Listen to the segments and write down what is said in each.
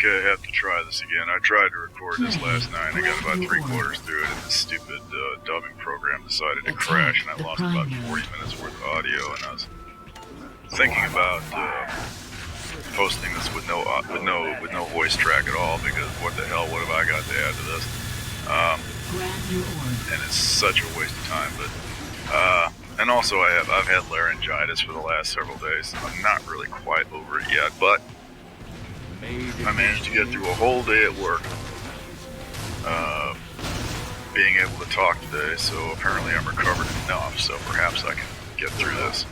think I have to try this again. I tried to record this last night. I got about 3/4 through it, and this stupid dubbing program decided to crash, and I lost about 40 minutes worth of audio. And I was thinking about posting this with no voice track at all, because what the hell? What have I got to add to this? And it's such a waste of time. But and also I've had laryngitis for the last several days. I'm not really quite over it yet, but I managed to get through a whole day at work, being able to talk today, so apparently I'm recovered enough, so perhaps I can get through this.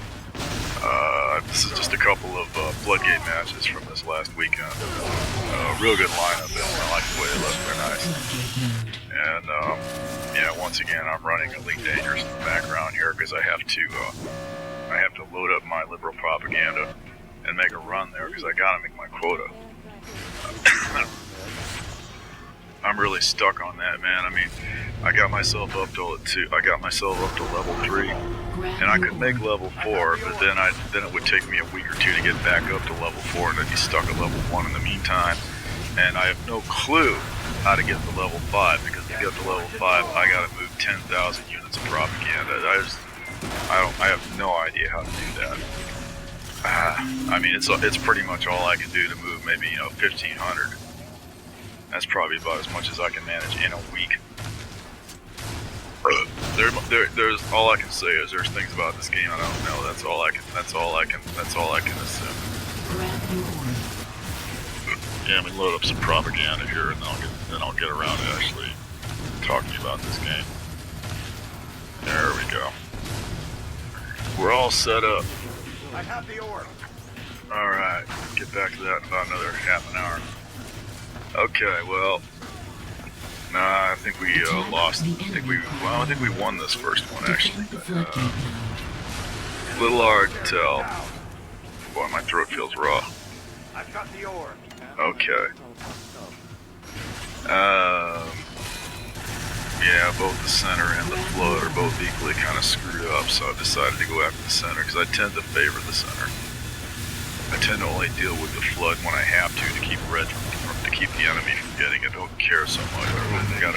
This is just a couple of Floodgate matches from this last weekend. Real good lineup, and I like the way they look, they're nice. And yeah, once again, I'm running Elite Dangerous in the background here, because I have to load up my liberal propaganda and make a run there, because I gotta make my quota. I'm really stuck on that, man. I mean, I got myself up to level 3, and I could make level 4, but then it would take me a week or two to get back up to level 4, and I'd be stuck at level 1 in the meantime. And I have no clue how to get to level 5, because to get to level 5, I gotta move 10,000 units of propaganda. I have no idea how to do that. I mean, it's pretty much all I can do to move maybe 1,500. That's probably about as much as I can manage in a week. There's all I can say is there's things about this game I don't know. That's all I can assume. Yeah, let me load up some propaganda here, and then I'll get around to actually talking about this game. There we go. We're all set up. I have the orb. Alright, get back to that in about another half an hour. Okay, well, nah, I think we lost. I think we won this first one, actually. A little hard to tell. Boy, my throat feels raw. I've got the orb. Okay. Yeah, both the center and the flood are both equally kind of screwed up, so I've decided to go after the center, because I tend to favor the center. I tend to only deal with the flood when I have to keep the enemy from getting it. I don't care so much. I got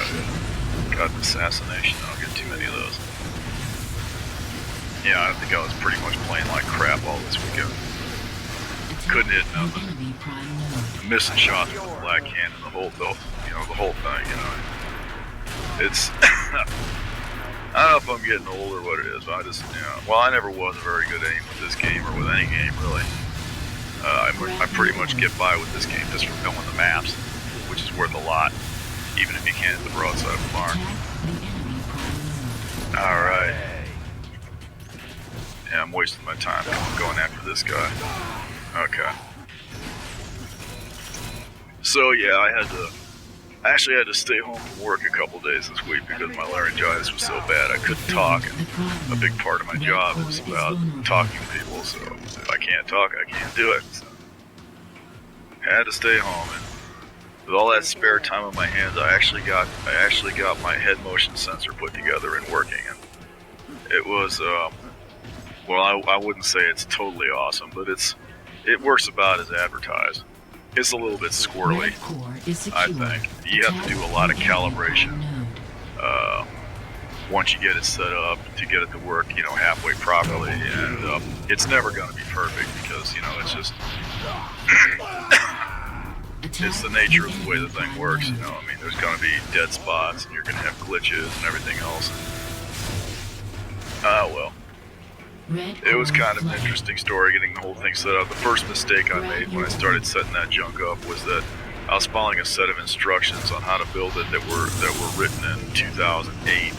an assassination. I don't get too many of those. Yeah, I think I was pretty much playing like crap all this weekend. Couldn't hit nothing. Missing shots with the Black Cannon, the whole thing. It's I don't know if I'm getting old or what it is, but I never was a very good aim with this game, or with any game really. I pretty much get by with this game just from knowing the maps, which is worth a lot, even if you can't hit the broadside of the barn. Alright. Yeah, I'm wasting my time going after this guy. Okay. So yeah, I actually had to stay home from work a couple days this week because my laryngitis was so bad I couldn't talk, and a big part of my job is about talking to people, so if I can't talk, I can't do it. So I had to stay home, and with all that spare time on my hands, I actually got my head motion sensor put together and working, and it was well, I wouldn't say it's totally awesome, but it works about as advertised. It's a little bit squirrely, I think. You have to do a lot of calibration once you get it set up to get it to work, halfway properly. And it's never going to be perfect because, it's just it's the nature of the way the thing works. There's going to be dead spots, and you're going to have glitches and everything else. Well. It was kind of an interesting story getting the whole thing set up. The first mistake I made when I started setting that junk up was that I was following a set of instructions on how to build it that were written in 2008.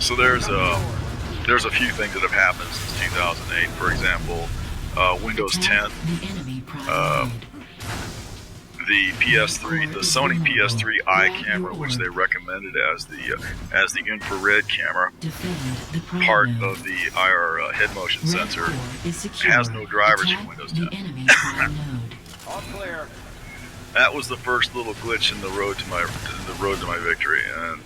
So there's a few things that have happened since 2008. For example, Windows 10, the PS3, the Sony PS3i camera, which they recommended as the infrared camera, part of the IR head motion sensor, has no drivers for Windows 10. All clear. That was the first little glitch in the road to my victory, and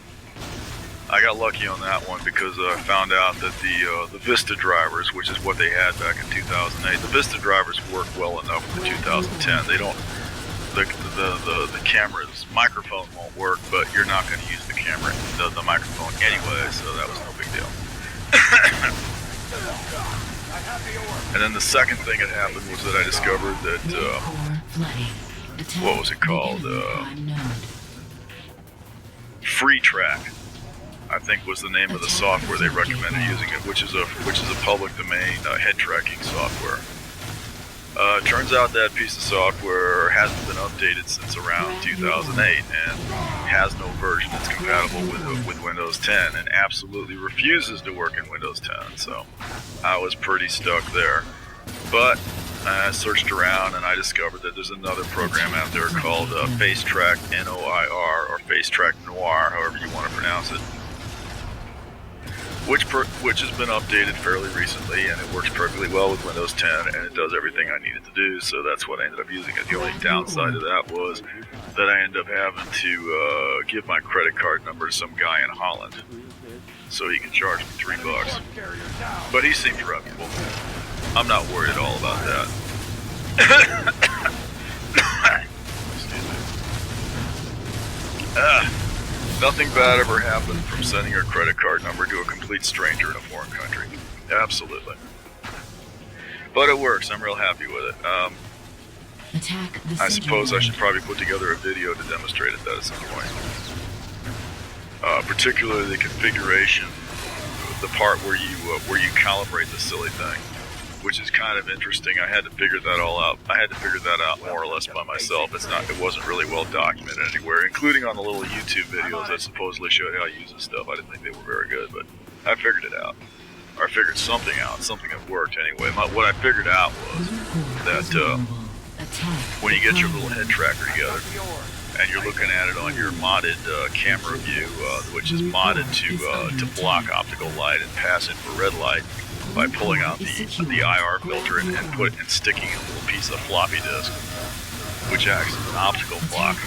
I got lucky on that one because I found out that the Vista drivers, which is what they had back in 2008, the Vista drivers work well enough for 2010. the camera's microphone won't work, but you're not going to use the camera, the microphone anyway, so that was no big deal. And then the second thing that happened was that I discovered that, what was it called? Free Track, I think was the name of the software they recommended using it, which is a public domain head tracking software. Turns out that piece of software hasn't been updated since around 2008 and has no version that's compatible with Windows 10 and absolutely refuses to work in Windows 10. So I was pretty stuck there. But I searched around and I discovered that there's another program out there called FaceTrack NOIR or FaceTrack Noir, however you want to pronounce it. Which has been updated fairly recently, and it works perfectly well with Windows 10, and it does everything I needed to do, so that's what I ended up using it. The only downside of that was that I ended up having to give my credit card number to some guy in Holland, so he could charge me $3. But he seemed reputable. I'm not worried at all about that. Excuse me. Nothing bad ever happened from sending your credit card number to a complete stranger in a foreign country. Absolutely. But it works. I'm real happy with it. I suppose I should probably put together a video to demonstrate it at some point. Particularly the configuration, the part where you calibrate the silly thing, which is kind of interesting. I had to figure that all out. I had to figure that out more or less by myself. It wasn't really well documented anywhere, including on the little YouTube videos that supposedly showed how to use this stuff. I didn't think they were very good, but I figured it out. Or I figured something out, something that worked anyway. What I figured out was that when you get your little head tracker together, and you're looking at it on your modded camera view, which is modded to block optical light and pass infrared light, by pulling out the IR filter and sticking a little piece of floppy disk, which acts as an optical block.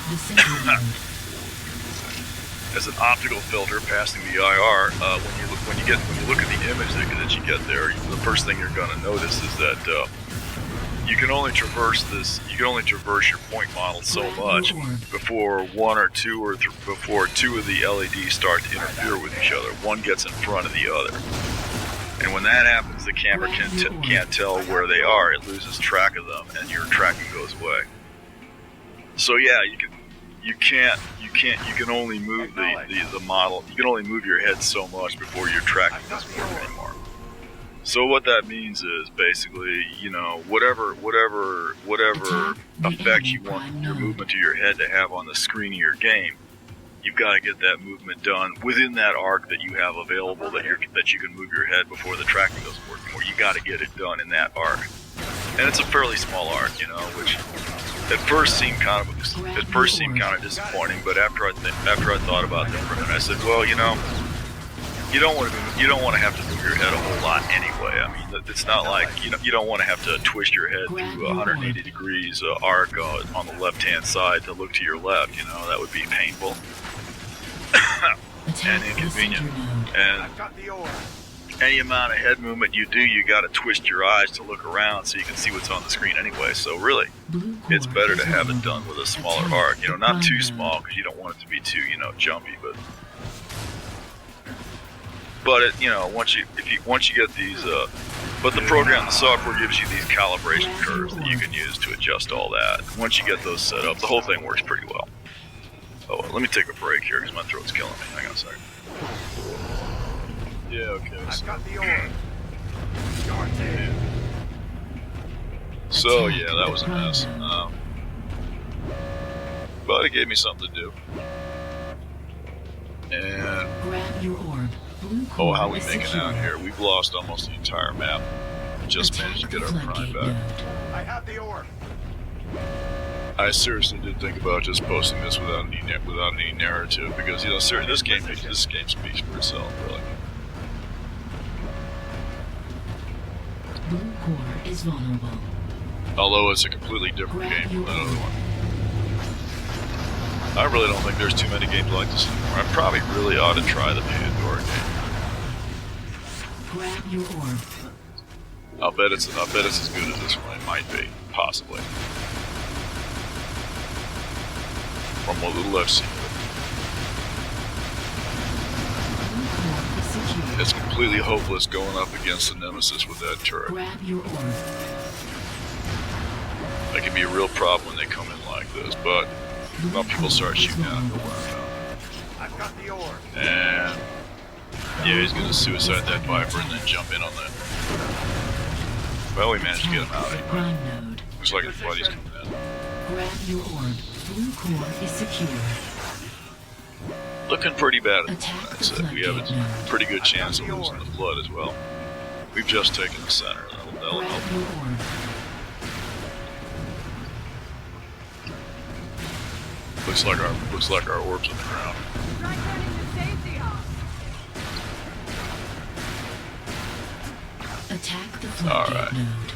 As an optical filter passing the IR, when you look at the image that you get there, the first thing you're going to notice is that you can only traverse your point model so much before before two of the LEDs start to interfere with each other. One gets in front of the other. And when that happens, the camera can't tell where they are. It loses track of them, and your tracking goes away. So yeah, you can only move the model. You can only move your head so much before your tracking doesn't work anymore. So what that means is basically, whatever effect you want your movement of your head to have on the screen of your game, you've got to get that movement done within that arc that you have available that you can move your head before the tracking doesn't work anymore. You got to get it done in that arc, and it's a fairly small arc, which at first seemed kind of disappointing. But after I thought about it for a minute, I said, well, you don't want to have to move your head a whole lot anyway. I mean, it's not like you don't want to have to twist your head through 180 degrees arc on the left-hand side to look to your left. That would be painful. And inconvenient. And any amount of head movement you do, you got to twist your eyes to look around so you can see what's on the screen anyway. So really, it's better to have it done with a smaller arc. Not too small because you don't want it to be too, jumpy. But it, once you get these, but the software gives you these calibration curves that you can use to adjust all that. Once you get those set up, the whole thing works pretty well. Oh, let me take a break here because my throat's killing me. Hang on a second. Yeah, okay. I've got the orb. So, yeah, that was a mess. But it gave me something to do. And... oh, how are we making out here? We've lost almost the entire map. Just managed to get our prime back. I have the orb. I seriously did think about just posting this without any narrative because seriously, this game speaks for itself, really. Blue core is vulnerable. Although it's a completely different game from that other one. I really don't think there's too many games like this anymore. I probably really ought to try the Pandora game. Grab your orb. I'll bet it's as good as this one. It might be, possibly. from what little I've seen. It's completely hopeless going up against the Nemesis with that turret. Grab your orb. That can be a real problem when they come in like this, but well, people start shooting at him. I've got the orb. And yeah, he's gonna suicide that Viper and then jump in on that. Well, we managed to get him out anyway. Prime node. Looks like his buddy's coming in. Grab your orb. Blue core is secure. Looking pretty bad at the Attack moment. the So we have floodgate node. a pretty good chance of losing the flood as well. We've just taken the center. That'll Grab help. your orb. Looks like our orbs on the ground. Try turning the safety off. Attack the floodgate Alright. node.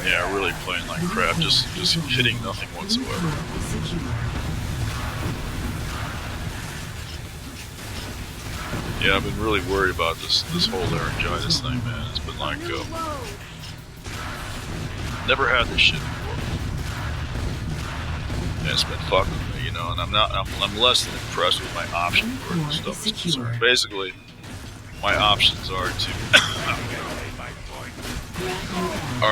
Yeah, really playing like crap, just hitting nothing whatsoever. Blue core is secure. Yeah, I've been really worried about this whole laryngitis thing, man. It's been like, never had this shit before. And it's been fucking with me, you know, and I'm less than impressed with my options where this stuff is concerned. Basically, my options are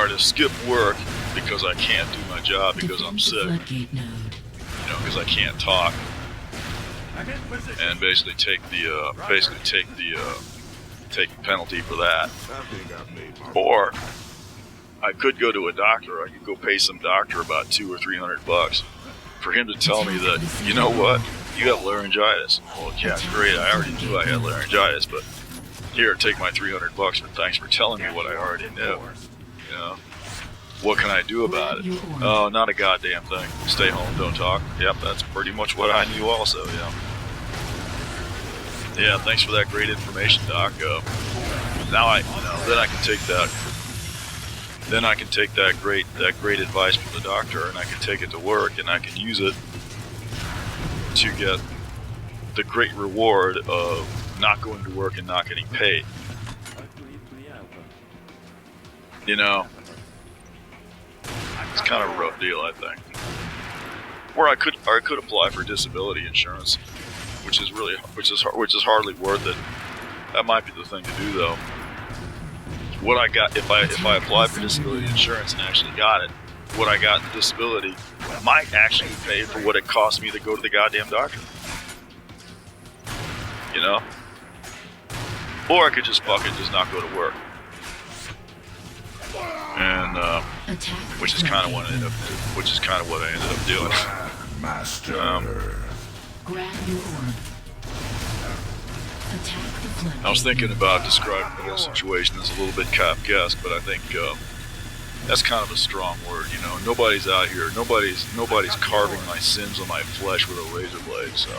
to skip work because I can't do my job because I'm sick, Floodgate node. you know, because I can't talk, I'm in position. and basically take the penalty for that. Or I could go to a doctor. I could go pay some doctor about $200 or $300 for him to tell me that, you know what, you got laryngitis. Well, yeah, great. I already knew I had laryngitis, but here, take my $300 and thanks for telling me what I already knew. You know, what can I do about it? Oh, not a goddamn thing. Stay home, don't talk. Yep, that's pretty much what I knew also. Yeah. Yeah, thanks for that great information, Doc. Now then I can take that. Then I can take that great advice from the doctor, and I can take it to work, and I can use it to get the great reward of not going to work and not getting paid. You know, it's kind of a rough deal, I think. Or I could apply for disability insurance, which is hardly worth it. That might be the thing to do, though. What I got if I applied for disability insurance and actually got it, what I got in disability might actually pay for what it cost me to go to the goddamn doctor. You know? Or I could just fucking just not go to work. And which is kind of what I ended up doing. Master. Grab your orb. Attack the floodgate. I was thinking about describing the whole situation as a little bit Kafkaesque, but I think that's kind of a strong word. You know, nobody's out here. Nobody's carving my sins on my flesh with a razor blade. So,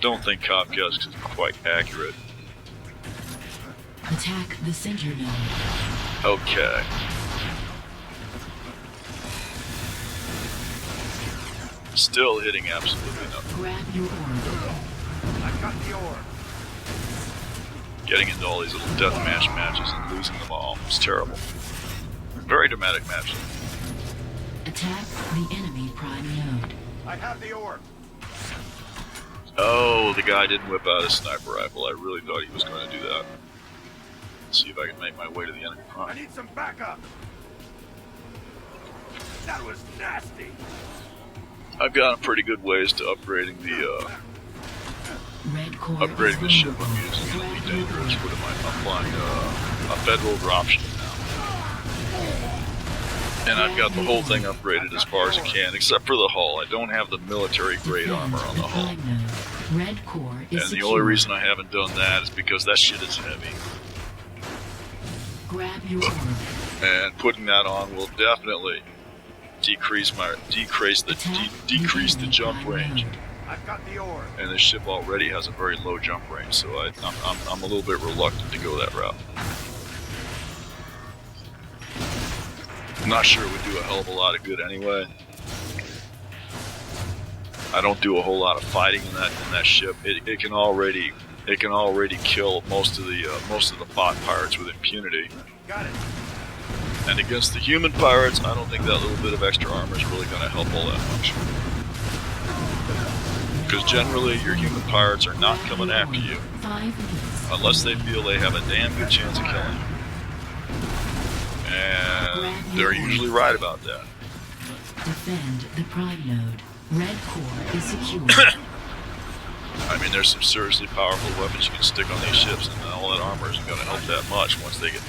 don't think Kafkaesque is quite accurate. Attack the center node. Okay. Still hitting absolutely nothing. Grab your orb. I've got the orb. Getting into all these little deathmatch matches and losing them all is terrible. Very dramatic match. Attack the enemy prime node. I have the orb. Oh, the guy didn't whip out his sniper rifle. I really thought he was going to do that. Let's see if I can make my way to the enemy I prime. need some backup. That was nasty. I've gotten pretty good ways to upgrading the Red core upgrading the is ship I'm vulnerable. using. It'll be Grab your dangerous. orb. What am I? I'm flying a federal dropship now, and I've got the whole thing upgraded as far as I can, except for the hull. I don't have the military grade armor on the hull, Prime node. Red core is and the secure. only reason I haven't done that is because that shit is heavy. Grab your orb. And putting that on will definitely decrease the jump range. I've got the orb. And this ship already has a very low jump range, so I'm a little bit reluctant to go that route. I'm not sure it would do a hell of a lot of good anyway. I don't do a whole lot of fighting in that ship. It can already kill most of the bot pirates with impunity. Got it. And against the human pirates, I don't think that little bit of extra armor is really going to help all that much. Because generally, your human pirates are not coming after you 5 minutes. unless they feel they have a damn good chance of killing you. And they're usually right about that. Defend the prime node. Red core is secure. I mean, there's some seriously powerful weapons you can stick on these ships, and all that armor isn't going to help that much once they get.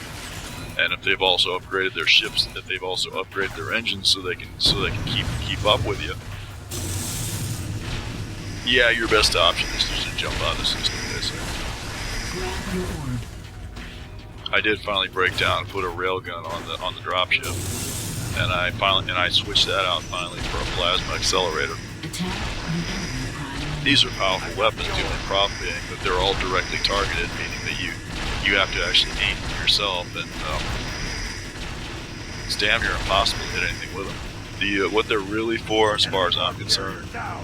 And if they've also upgraded their ships, if they've also upgraded their engines so they can keep up with you. Yeah, your best option is just to jump out of the system, basically. Grab your orb. I did finally break down and put a railgun on the dropship, and I switched that out finally for a plasma accelerator. Attack the enemy prime. These are powerful weapons, the only problem being that they're all directly targeted, meaning that you have to actually aim yourself, and it's damn near impossible to hit anything with them. What they're really for, as far as I'm concerned, Grab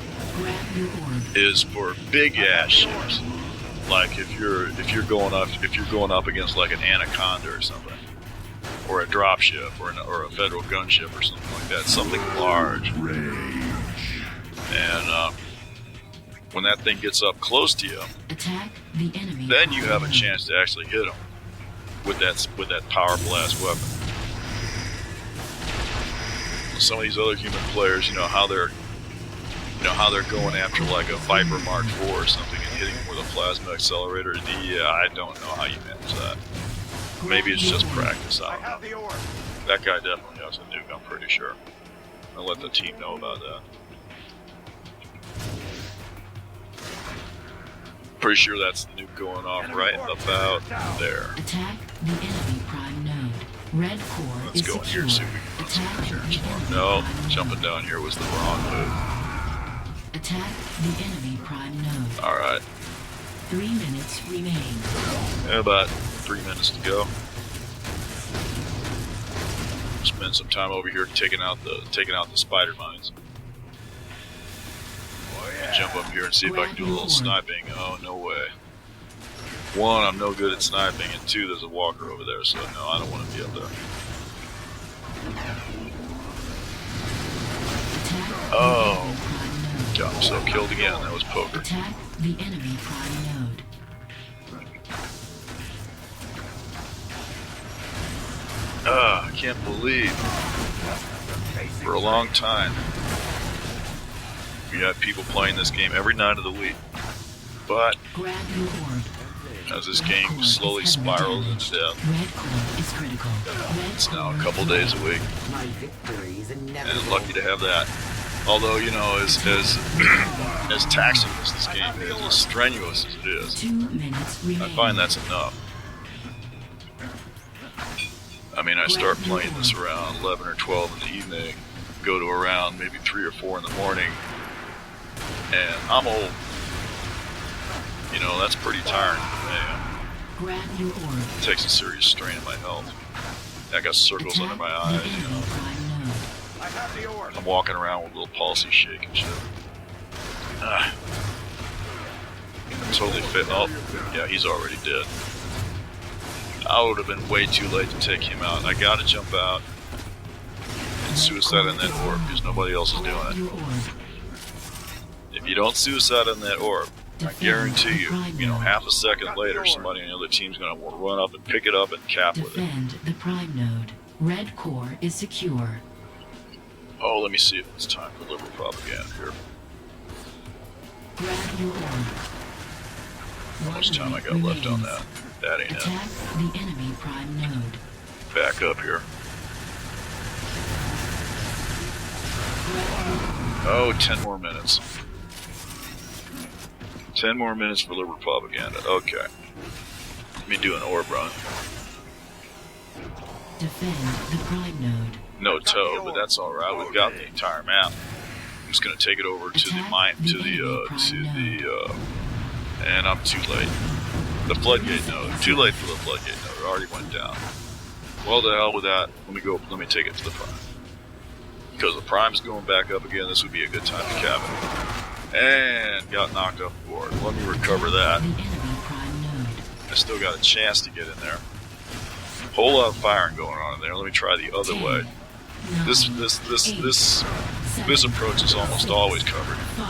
your orb. is for big ass ships. Like if you're going up against like an Anaconda or something, or a dropship, or a federal gunship or something like that, something large. And when that thing gets up close to you, Attack the enemy. then you have a chance to actually hit them with that powerful ass weapon. Some of these other human players, you know how they're going after like a Viper Mark IV or something and hitting them with a plasma accelerator. Yeah, I don't know how you manage that. Maybe it's just practice. I I don't know. have the orb. That guy definitely has a nuke, I'm pretty sure. I'll let the team know about that. Pretty sure that's the nuke going off right about there. Attack the enemy prime node. Red core Let's is go in here and see secure. if we can Attack the enemy No, prime jumping node. down here was the wrong move. Attack the enemy prime node. Alright, 3 minutes remain. about 3 minutes to go. Spend some time over here taking out the spider mines. Jump up here and see if I can do a little sniping. Oh, no way. One, I'm no good at sniping, and two, there's a walker over there, so no, I don't want to be up there. Attack Oh. the enemy prime node. Got myself killed again, that was poker. Attack the enemy prime node. I can't believe for a long time we had people playing this game every night of the week. But Grab your orb. as this game slowly spirals into death, Red core is critical. Red it's now a core couple days a week, My victory is and inevitable. lucky to have that. Although, you know, as taxing as this game is, as strenuous as it is, 2 minutes remain. I find that's enough. I mean, I start playing this around 11 or 12 in the evening, go to around maybe 3 or 4 in the morning, and I'm old. You know, that's pretty tiring for me. Grab your orb. It takes a serious strain on my health. I got circles under my eyes, the you know. enemy prime node. I have the orb. I'm walking around with a little palsy shake and shit. I'm totally fit. Oh, yeah, he's already dead. I would have been way too late to take him out. I gotta jump out and suicide on that orb because nobody else is doing Grab it. your orb. If you don't suicide on that orb, I guarantee you, half a second later, somebody on the other team's gonna run up and pick it up and cap with it. Defend the prime node. Red core is secure. Oh, let me see if it's time for liberal propaganda here. Grab your orb. How much time I got left on that? That ain't it. Attack the enemy prime node. Back up here. Oh, 10 more minutes. 10 more minutes for liberal propaganda. Okay. Let me do an orb run. Defend the prime node. No toe, but that's alright. We've got the entire map. I'm just gonna take it over to the mine, and I'm too late. The floodgate node. Too late for the floodgate node. It already went down. Well, the hell with that. Let me take it to the prime. Because the prime's going back up again, this would be a good time to cap it. And got knocked off the board. Let me recover that. The enemy prime node. I still got a chance to get in there. whole lot of firing going on in there. Let me try the other 10, way. 9, This 8, approach is almost 6, always covered, 5,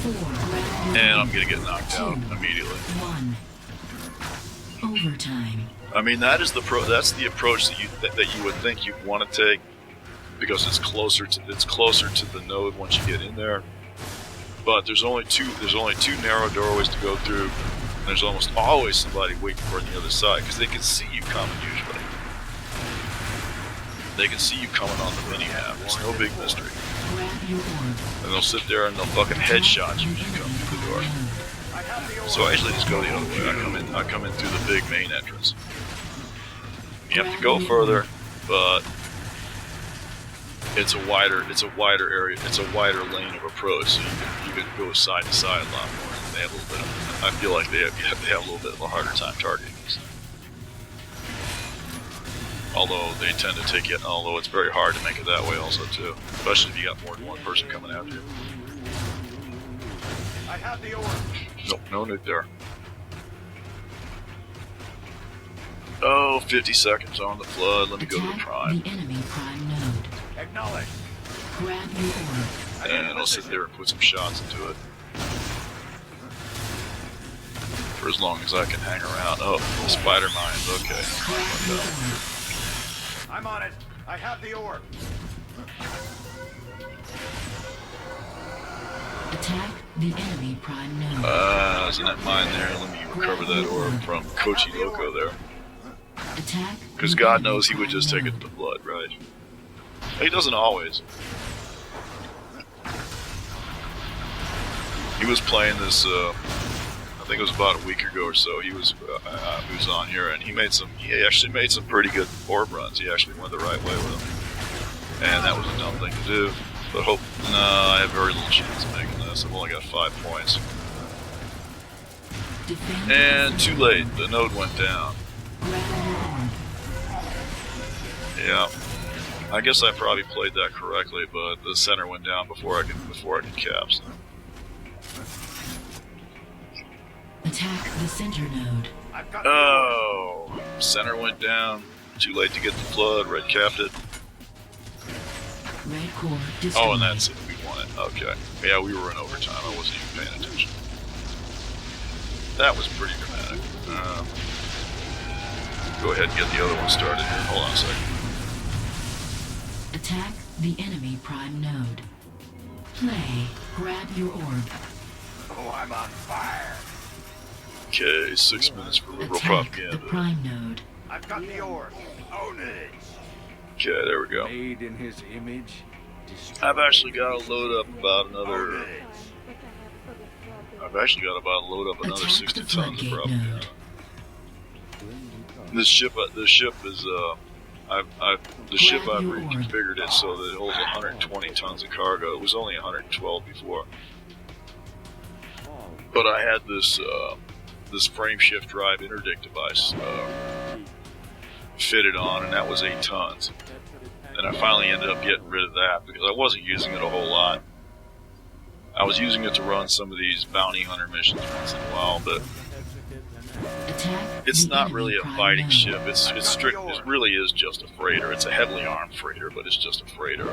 4, grab your and I'm orb. gonna get knocked out 2, immediately. 1. Overtime. I mean, that's the approach that you would think you'd want to take, because it's closer to the node once you get in there. But there's only two narrow doorways to go through, and there's almost always somebody waiting for it on the other side, because they can see you coming usually. They can see you coming on the mini half. It's no big mystery. Grab your orb. And they'll sit there and they'll fucking headshot you as you come through the door. I have the orb. So I usually just go the other way. I come in through the big main entrance. You have to go further, but it's a wider area. It's a wider lane of approach, so you can go side to side a lot more. And they have a little bit. I feel like they have a little bit of a harder time targeting this. Although they tend to take it. Although it's very hard to make it that way also too, especially if you got more than one person coming after you. I have the orb. Nope, no nuke there. Oh, 50 seconds on the flood. Let me go to the Attack prime. the enemy prime node. Acknowledge. Grab your orb. And I'll sit there and put some shots into it. For as long as I can hang around. Oh, spider mines. Okay. Grab your orb. I'm on it. I have the orb. Attack the enemy prime node. Isn't that mine there? Let me recover that orb from Kochi Loco there. Attack. Because the God enemy knows he would prime just take it node. to the blood, right? He doesn't always. He was playing this, I think it was about a week ago or so. He was on here, and he actually made some pretty good orb runs. He actually went the right way with them. And that was a dumb thing to do. But I have very little chance of making this. I've only got 5 points. Defend And the too center. late, the node went down. Grab your orb. Yeah. I guess I probably played that correctly, but the center went down before I could cap. So. Attack the center node. I've got the orb. Oh, center went down. Too late to get the flood. Red capped it. Red core destroyed. Oh, and that's it. We won it. Okay. Yeah, we were in overtime. I wasn't even paying attention. That was pretty dramatic. Go ahead and get the other one started. Hold on a second. Attack the enemy prime node. Play. Grab your orb. Oh, I'm on fire. Okay, 6 minutes for liberal Attack the propaganda. prime node. I've got the orb. Own it. Okay, there we go. Made in his image. I've actually got to load up about Own another. it. I've actually got about to load up another Attack 60 the tons of floodgate propaganda. node. The ship is the ship I've Grab your orb. reconfigured it so that it holds 120 tons of cargo. It was only 112 before. But I had this frame shift drive interdict device fitted on, and that was 8 tons. And I finally ended up getting rid of that because I wasn't using it a whole lot. I was using it to run some of these bounty hunter missions once in a while, but Attack it's the not enemy really a prime fighting node. ship. It really is just a freighter. It's a heavily armed freighter, but it's just a freighter.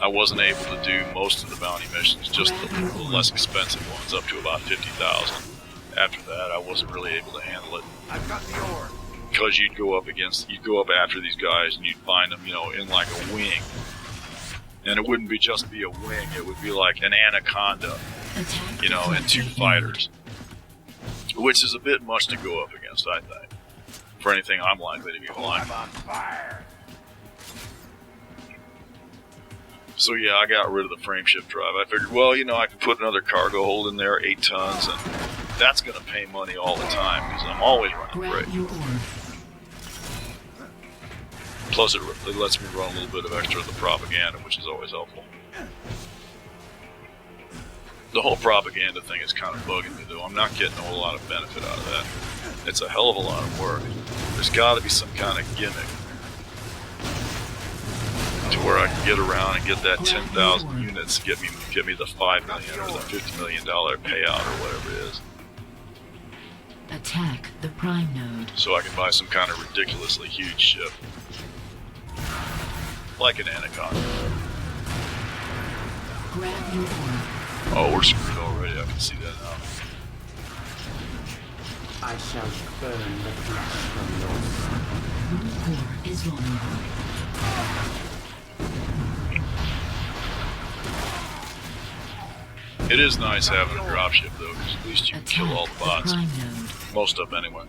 I wasn't able to do most of the bounty missions, just the less expensive ones, up to about 50,000. After that, I wasn't really able to handle it I've got the orb. because you'd go up after these guys, and you'd find them, in like a wing. And it wouldn't just be a wing; it would be like an anaconda, Attack the and 2 floodgate node. fighters, which is a bit much to go up against, I think, for anything I'm likely to be Oh, flying. I'm on fire. So yeah, I got rid of the frame shift drive. I figured, well, I could put another cargo hold in there, 8 tons, and that's going to pay money all the time because I'm always running Grab freight. your orb. Plus, it lets me run a little bit of extra of the propaganda, which is always helpful. The whole propaganda thing is kind of bugging me, though. I'm not getting a whole lot of benefit out of that. It's a hell of a lot of work. There's got to be some kind of gimmick to where I can get around and get that 10,000 units, get me the $5 million or the $50 million payout or whatever it is. Attack the Prime Node. so I can buy some kind of ridiculously huge ship. Like an Anaconda. Grab your orb. Oh, we're screwed already, I can see that now. I shall burn the flesh from your skin. Blue core is vulnerable. It is nice having a dropship though, because at least you can kill all Attack the the bots. Prime Node. Most of them anyway.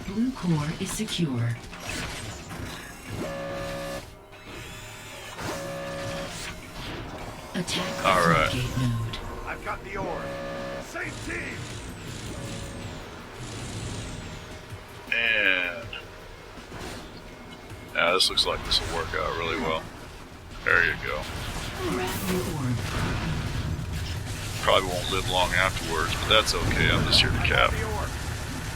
Blue core is secure. Attack the All right. Floodgate Node. I've got the orb. Same team. And yeah, this looks like this will work out really well. There you go. Grab your orb. Probably won't live long afterwards, but that's okay. I'm just here to cap. The orb.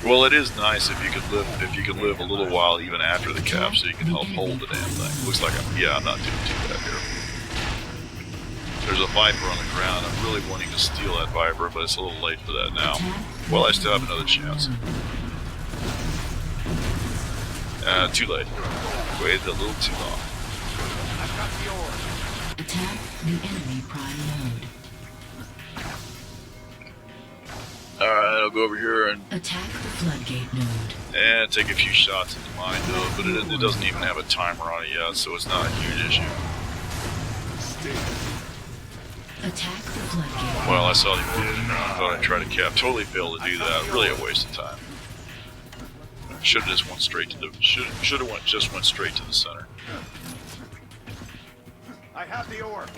Well, it is nice if you could live a little while even after the cap, so you can help hold the damn thing. Looks like I'm not doing too bad here. There's a Viper on the ground. I'm really wanting to steal that Viper, but it's a little late for that now. Well, I still have another chance. Too late. Waited a little too long. I've got the orb. Attack the enemy Prime Node. Alright, I'll go over here and Attack the Floodgate Node. take a few shots at the mine though, but it doesn't even have a timer on it yet, so it's not a huge issue. Attack the Floodgate. Well, I saw the order and I thought I'd try to cap. Totally failed to do that. Really a waste of time. Should have just went straight to the just went straight to the center. I have the orb.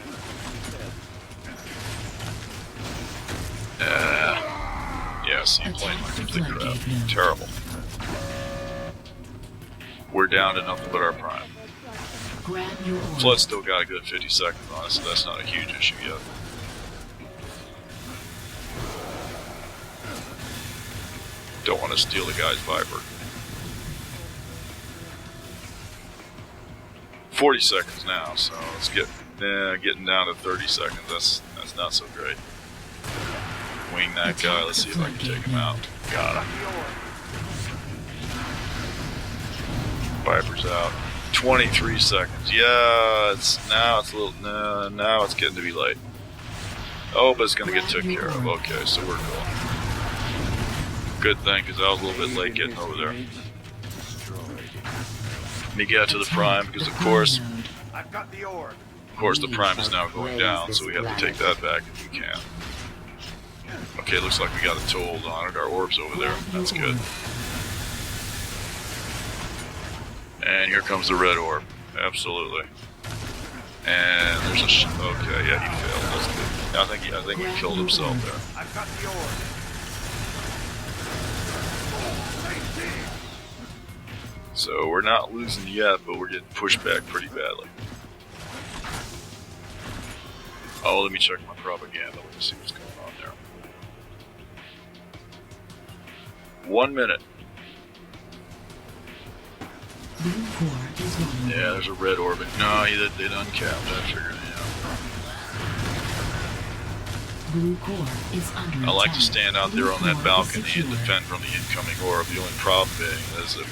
Yeah, see, playing like complete crap. Terrible. We're down to nothing but our prime. Grab your orb. Flood still got a good 50 seconds on it, so that's not a huge issue yet. Don't want to steal the guy's Viper. 40 seconds now, so let's getting down to 30 seconds. That's not so great. Wing that guy. Let's see if I can take him out. Got him. Viper's out. 23 seconds. Yeah, now it's getting to be late. Oh, but it's gonna get taken care of. Okay, so we're cool. Good thing, because I was a little bit late getting over there. Let me get to the prime, because of course I've got the orb. the prime is now going down, so we have to take that back if we can. Okay, looks like we got a toehold on it. Our orb's over there. That's good. And here comes the red orb. Absolutely. And there's a okay, yeah, he failed. That's good. I think he killed himself there. I've got the orb. Same team. So we're not losing yet, but we're getting pushed back pretty badly. Oh, let me check my propaganda. Let me see what's going on there. 1 minute. Blue core is vulnerable. Yeah, there's a red orbit. No, they uncapped. I figured it out. Blue core is under I like to attack. stand out there Blue on that core is balcony and secure. defend from the incoming orb. The only problem being is that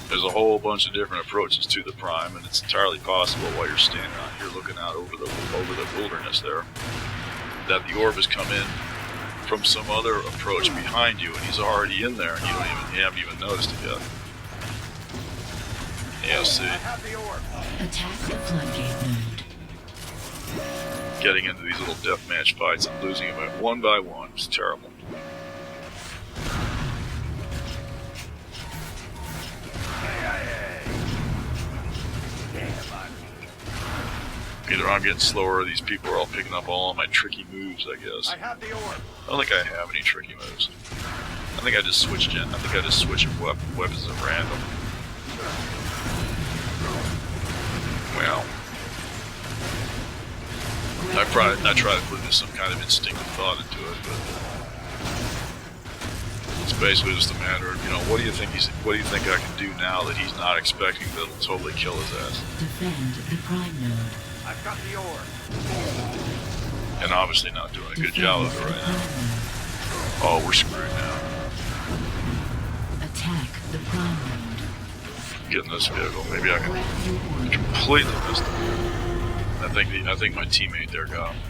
there's a whole bunch of different approaches to the prime, and it's entirely possible while you're standing out here looking out over the wilderness there, that the orb has come in from some other approach behind you, and he's already in there, and you haven't even noticed it yet. Yeah, see, I have the orb. Attack the Floodgate Node. getting into these little deathmatch fights and losing them one by one is terrible. Either I'm getting slower or these people are all picking up all of my tricky moves, I guess. I have the orb. I don't think I have any tricky moves. I think I just switched weapons at random. Well, I try to put some kind of instinctive thought into it, but it's basically just a matter of, what do you think I can do now that he's not expecting that'll totally kill his ass? Defend the Prime Node. I've got the orb. And obviously not doing a good job of it right now. Oh, we're screwed now. get in this vehicle. Maybe I can Grab your orb. completely missed him. I think my teammate there got him.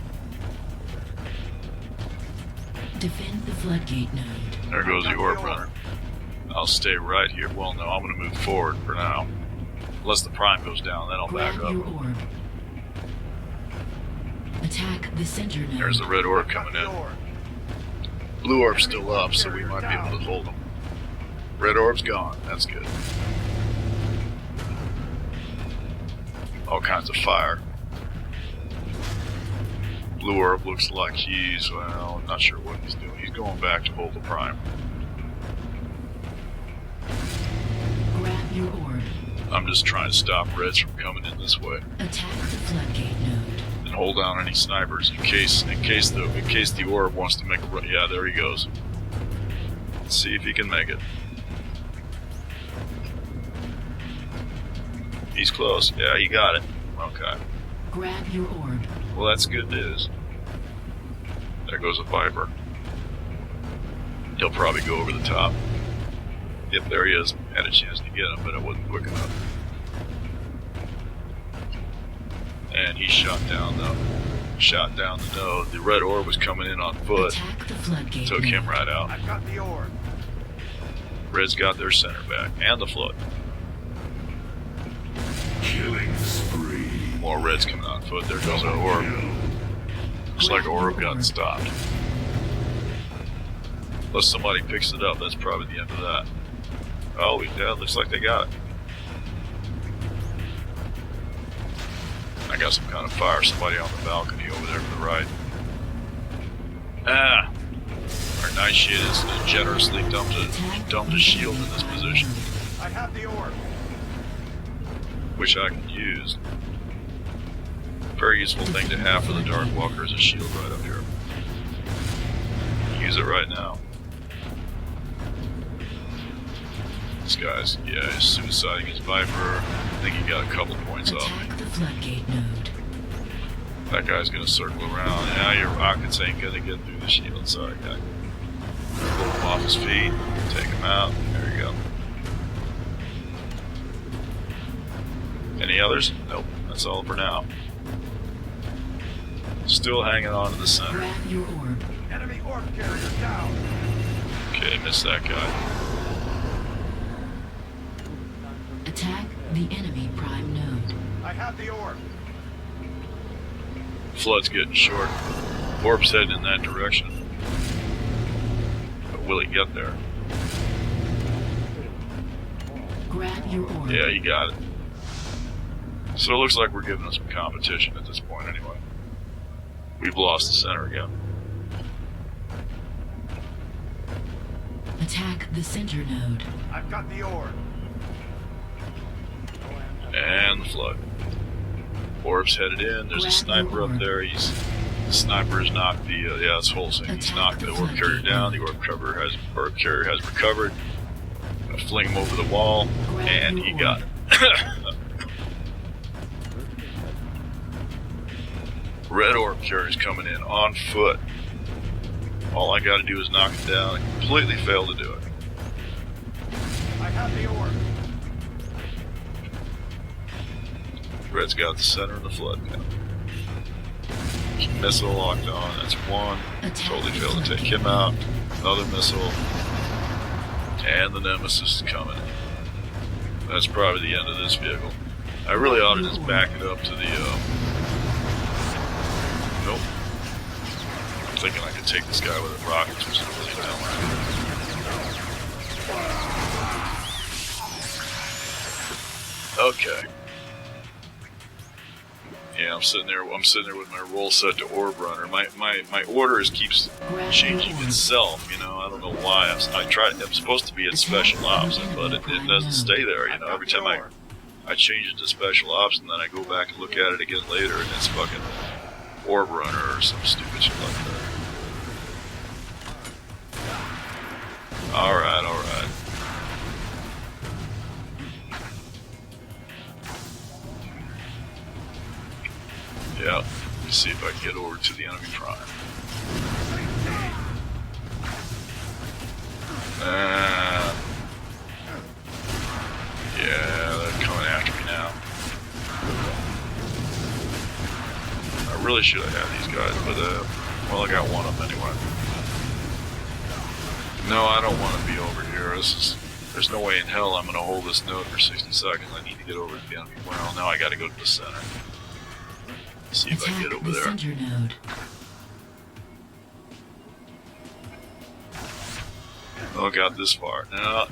Defend the floodgate node. There goes the orb runner. I'll stay right here. Well, no, I'm going to move forward for now. Unless the prime goes down, then I'll Grab back up. your orb. Attack the center node. There's the red orb coming The in. orb. Blue orb's still up, so we might be able to hold them. Red orb's gone. That's good. All kinds of fire. Blue orb looks like he's, well, I'm not sure what he's doing. He's going back to hold the prime. Grab your orb. I'm just trying to stop reds from coming in this way Attack the floodgate node. and hold down any snipers in case the orb wants to make a run. Yeah, there he goes. Let's see if he can make it. He's close. Yeah, he got it. Okay. Grab your orb. Well, that's good news. There goes a Viper. He'll probably go over the top. Yep, there he is. Had a chance to get him, but it wasn't quick enough. And he shot down the node. The red orb was coming in on foot. Attack the floodgate Took node. him right out. I've got the orb. Red's got their center back. And the flood. Killing spree. More reds coming on foot. There goes an orb. Looks like orb got stopped. Unless somebody picks it up, that's probably the end of that. Oh, yeah, looks like they got it. I got some kind of fire. Somebody on the balcony over there to the right. Ah! Our night shit is generously dumped a shield in this position, I have the orb. which I can use. Very useful thing to have for the Dark Walker is a shield right up here. Use it right now. This guy's, yeah, he's suiciding his Viper. I think he got a couple points off me. Attack the floodgate node. That guy's gonna circle around. Yeah, your rockets ain't gonna get through the shield. Sorry, guy. Pull him off his feet. Take him out. There you go. Any others? Nope. That's all for now. Still hanging on to the center. Grab your orb. Enemy orb carrier down. Okay, missed that guy. Attack the enemy prime node. I have the orb. Flood's getting short. Orb's heading in that direction. But will he get there? Grab your orb. Yeah, he got it. So it looks like we're giving us some competition at this point anyway. We've lost the center again. Attack the center node. I've got the orb. And the flood. Orb's headed in. There's a sniper up there. The sniper is knocked the, yeah, it's Holsing. He's knocked the orb carrier down. The orb carrier has recovered. I'm gonna fling him over the wall, and he got it. Red orb carrier's coming in on foot. All I gotta do is knock it down. I completely failed to do it. I have the orb. Red's got the center of the flood now. Missile locked on, that's one. Totally failed to take him out. Another missile. And the Nemesis is coming. That's probably the end of this vehicle. I really ought to just back it up to the, nope. I'm thinking I could take this guy with a rocket or something. Okay. Yeah, I'm sitting there with my roll set to orb runner. My order keeps changing itself, you know. I don't know why. I'm supposed to be at special ops, but it doesn't stay there, you know. Every time I change it to special ops and then I go back and look at it again later and it's fucking orb runner or some stupid shit like that. Alright. Yeah, let me see if I can get over to the enemy prime. Yeah, really should have had these guys, but well, I got one of them anyway. No, I don't want to be over here. There's no way in hell I'm going to hold this node for 60 seconds. I need to get over to the enemy. Well, now I got to go to the center. See if I can get over there. Center node. Oh, got this far. No.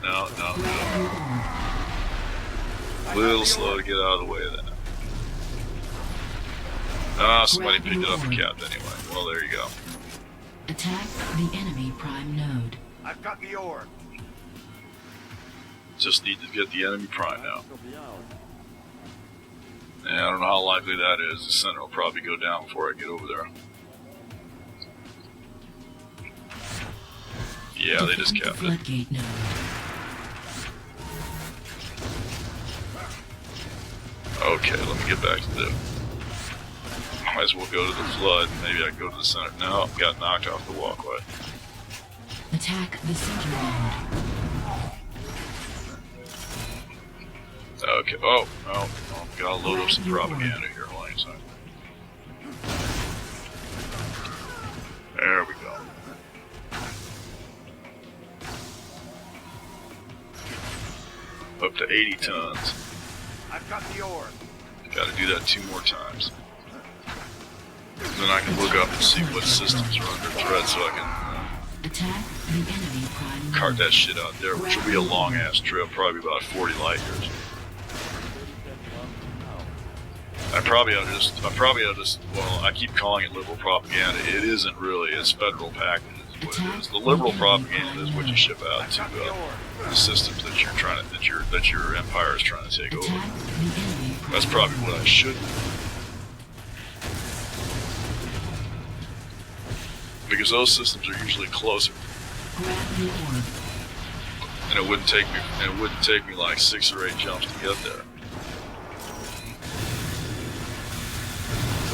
A little slow to get out of the way of that. Ah, somebody picked it up and capped anyway. Well, there you go. Attack the enemy prime node. I've got the orb. Just need to get the enemy prime now. Yeah, I don't know how likely that is. The center will probably go down before I get over there. Yeah, they just capped it. Floodgate node. Okay, let me get back to the... Might as well go to the flood. Maybe I can go to the center. No, got knocked off the walkway. Attack the center node. Okay. Oh, gotta load up some propaganda here. Hold on a second. There we go. Up to 80 tons. I've got the orb. Gotta do that 2 more times. Then I can look up and see what systems are under threat so I can Attack the enemy prime node. cart that shit out there, which will be a long ass trip, probably about 40 light years. I probably ought to just, well, I keep calling it liberal propaganda. It isn't really, it's federal package is what it is. The liberal propaganda is what you ship out to the systems that you're trying to, that your empire is trying to take over. Attack the enemy prime That's probably what I should do. Because those systems are usually closer. Grab the orb. And it wouldn't take me like 6 or 8 jumps to get there.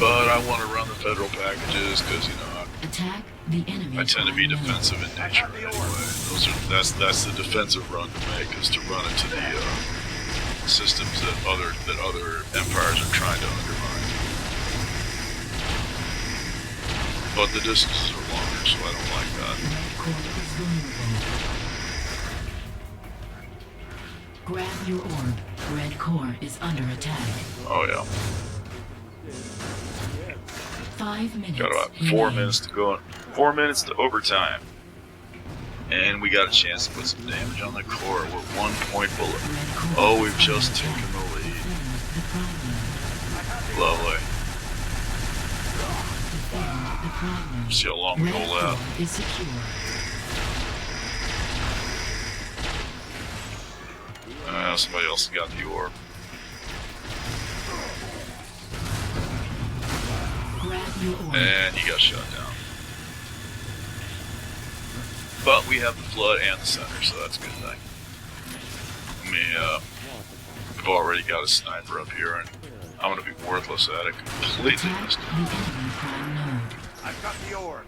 But I want to run the federal packages because, you know, Attack the enemy I tend to be prime node. defensive in nature anyway. That's the defensive run to make, is to run into the systems that other empires are trying to undermine. But the distances are longer, so I don't like that. Red core is vulnerable. Grab your orb. Red core is under attack. Oh yeah. 5 minutes. Got about 4 remaining. minutes to go. 4 minutes to overtime. And we got a chance to put some damage on the core. We're 1 point below. Red core Oh, is we've under just attack. taken the lead. Defend the prime node. Lovely. Defend the prime node. See how long we Red hold out. core is secure. Somebody else got the orb. Grab your orb. And he got shot down. But we have the flood and the center, so that's a good thing. We've already got a sniper up here, and I'm going to be worthless at it. Completely Attack missed the it. enemy prime node. I've got the orb.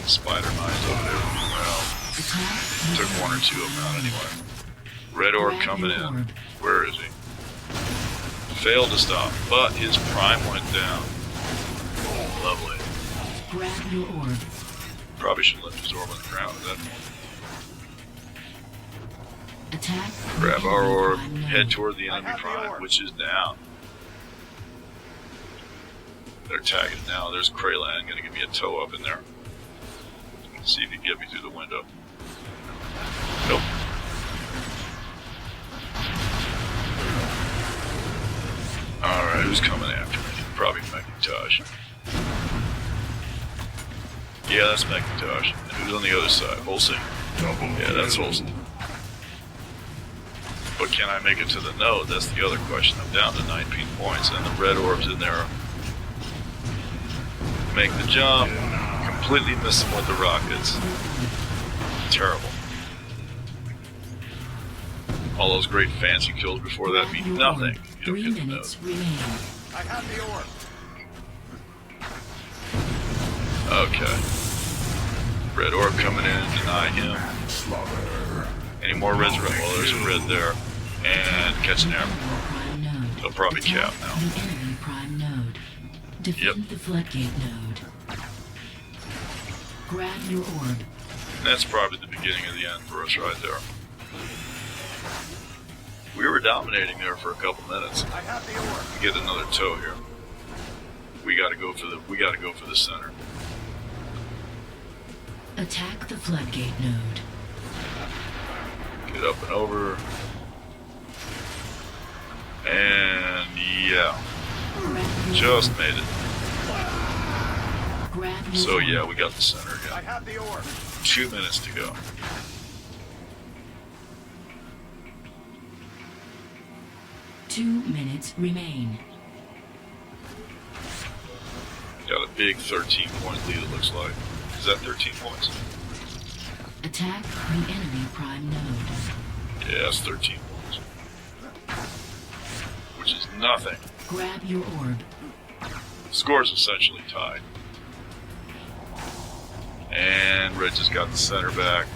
Spider mines over there. Well, Attack the took 1 or 2 of them out anyway. Red orb coming in. Where is he? Failed to stop, but his prime went down. Lovely. Grab your orb. Probably should left his orb on the ground at that point. Attack the Grab our enemy orb, prime node. head toward the enemy I have the prime, orb. which is down. They're tagging now. There's Kraylan gonna give me a toe up in there. See if he can get me through the window. Nope. Alright, who's coming after me? Probably Macintosh. Yeah, that's Macintosh. And who's on the other side? Olsen. Yeah, that's Olsen. But can I make it to the node? That's the other question. I'm down to 19 points, and the red orb's in there. Make the jump. Completely miss him with the rockets. Terrible. All those great fancy kills before that Grab mean your nothing. orb. You don't 3 get the node. minutes remain. I have the orb. Okay. Red orb coming in, deny him. Any more reds? Well, there's a red there. And catch an arrow. Prime node. They'll probably cap Attack now. the enemy prime node. Defend the floodgate node. Grab your orb. That's probably the beginning of the end for us right there. We were dominating there for a couple minutes. I have the orb. We get another toe here. We gotta go for the center. Attack the floodgate node. Get up and over. And yeah, just made it. Grab your So orb. yeah, we got the center I again. have the orb. 2 minutes to go. Two minutes remain. Got a big 13-point lead, it looks like. Is that 13 points? Attack the enemy prime node. Yeah, it's 13 points. Which is nothing. Grab your orb. Score's essentially tied. And Red just got the center back.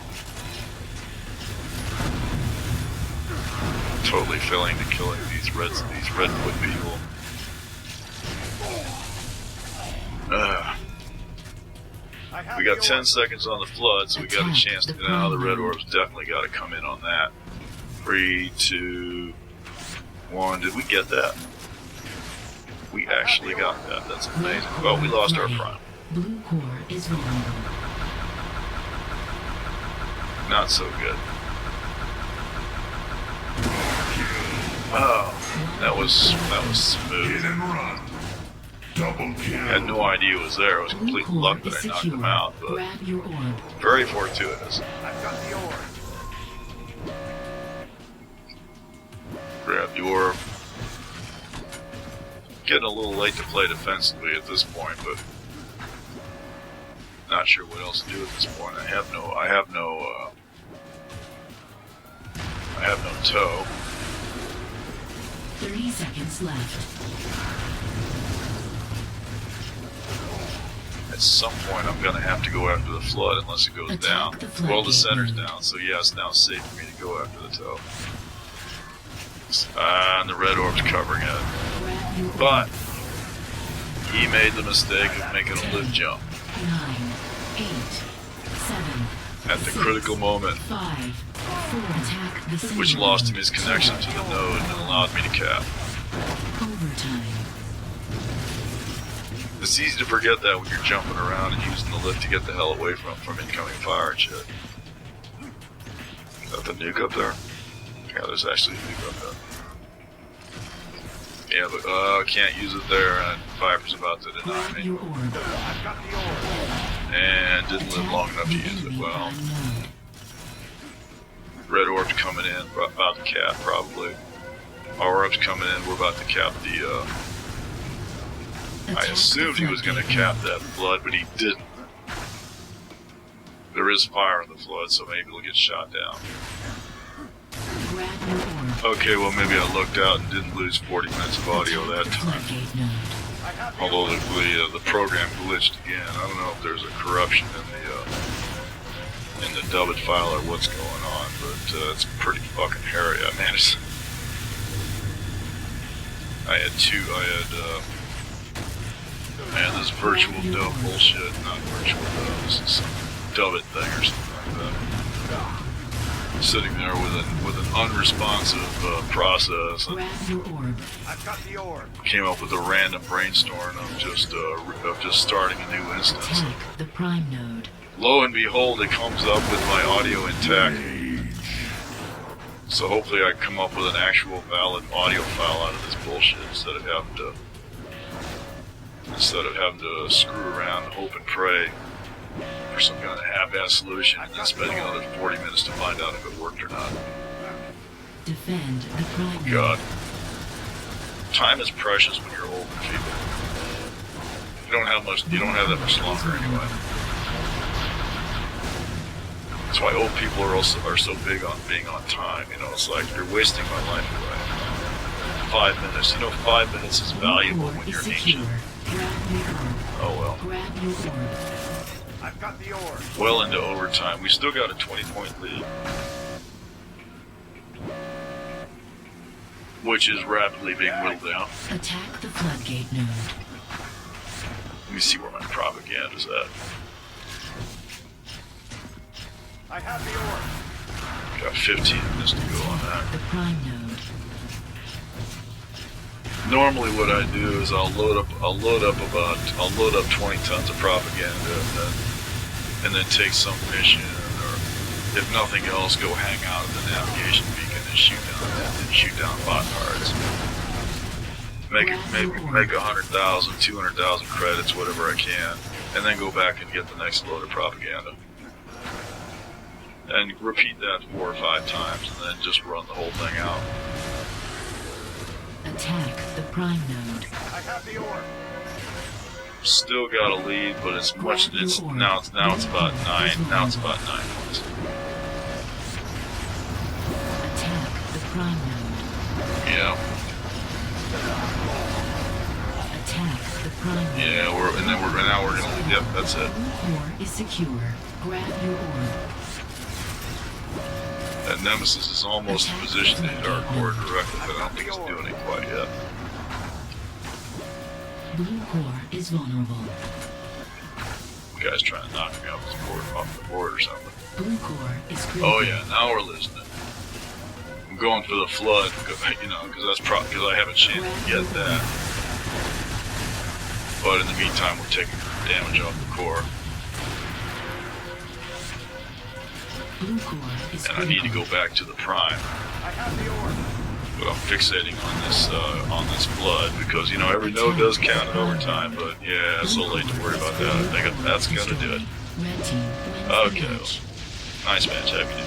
Totally failing to killing these redwood people. I have We got the 10 orb. seconds on the flood, so we got a chance to. Now the red orbs definitely got to come in on that. 3, 2, 1. Did we get that? We actually got that. That's amazing. Well, we lost our prime. Blue core is vulnerable. Not so good. Oh, that was smooth. Hit and run. Double I had kill. no idea it was there. It was Blue complete core luck is that I knocked secure. him out, but Grab your orb. very fortuitous. I've got the orb. Grab the orb. Getting a little late to play defensively at this point, but not sure what else to do at this point. I have no toe. 30 seconds left. At some point, I'm gonna have to go after the flood unless it goes Attack down. the Well, the floodgate center's node. down, so yeah, it's now safe for me to go after the toe. And the red orb's covering it. Grab your orb. But he made the mistake of making a lift jump 9, 8, 7, at the 6, critical moment, 5, 4. Attack the center which lost him node. his connection to the node and allowed me to cap. Overtime. It's easy to forget that when you're jumping around and using the lift to get the hell away from incoming fire and shit. Is that the nuke up there? Yeah, there's actually a nuke up there. Yeah, but can't use it there, and Viper's about to deny Grab me. your orb. I've got the orb. And didn't live Attack long enough to the use it. enemy Well, prime node. red orb's coming in, about to cap probably. Our orb's coming in, we're about to cap the, I Attack assumed the he was going to floodgate cap node. that flood, but he didn't. There is fire in the flood, so maybe he'll get shot down. Grab your orb. Okay, well maybe I looked out and didn't lose 40 minutes of audio Attack that the time. floodgate node. I have the Although orb. the program glitched again. I don't know if there's a corruption in the dubbed file or what's going on, but it's pretty fucking hairy. I managed. I had this virtual dub bullshit, not virtual dub. This is some dubbed thing or something like that. Sitting there with an unresponsive process, and Grab your orb. I've got the orb. came up with a random brainstorm of just starting a new instance. Attack the prime node. Lo and behold, it comes up with my audio intact. So hopefully I come up with an actual valid audio file out of this bullshit instead of having to screw around and hope and pray for some kind of half-ass solution and then spending another 40 minutes to find out if it worked or not. Defend the prime node. God. Time is precious when you're old and feeble. You don't have that much longer anyway. That's why old people are so big on being on time. You know, it's like you're wasting my life away. 5 minutes. You know, 5 minutes is valuable Core when is you're secure. ancient. Grab your orb. Oh well. Grab your orb. I've got the orb. Well into overtime. We still got a 20-point lead. which is rapidly being whittled down. Attack the floodgate node. Let me see where my propaganda's at. I have the ore. Got 15 minutes to go on that. The prime node. Normally, what I do is I'll load up 20 tons of propaganda, and then take some mission, or if nothing else, go hang out at the navigation beacon and shoot down bot cards. Make 100,000, 200,000 credits, whatever I can, and then go back and get the next load of propaganda. And repeat that 4 or 5 times, and then just run the whole thing out. Attack the prime node. I have the ore. Still got a lead, but it's much. It's now it's about 9. Now it's about 9 points. Attack the prime node. Yeah, Attack the prime node. yeah. Now we're gonna. Yep, that's it. Blue core is secure. Grab your orb. That Nemesis is almost in position to hit our core directly, but I don't think it's doing it quite yet. Blue core is vulnerable. The guy's trying to knock me off the board or something. Blue core is critical. Oh yeah, now we're listening. I'm going for the flood, because I haven't chance to get that. But in the meantime, we're taking damage off the core, Blue core is and I need to go back to the prime. I have the ore. But I'm fixating on this flood because every node does count in overtime. But yeah, it's so late to worry about that. I think that's gonna do it. Red team wins the Okay, match. nice match, happy to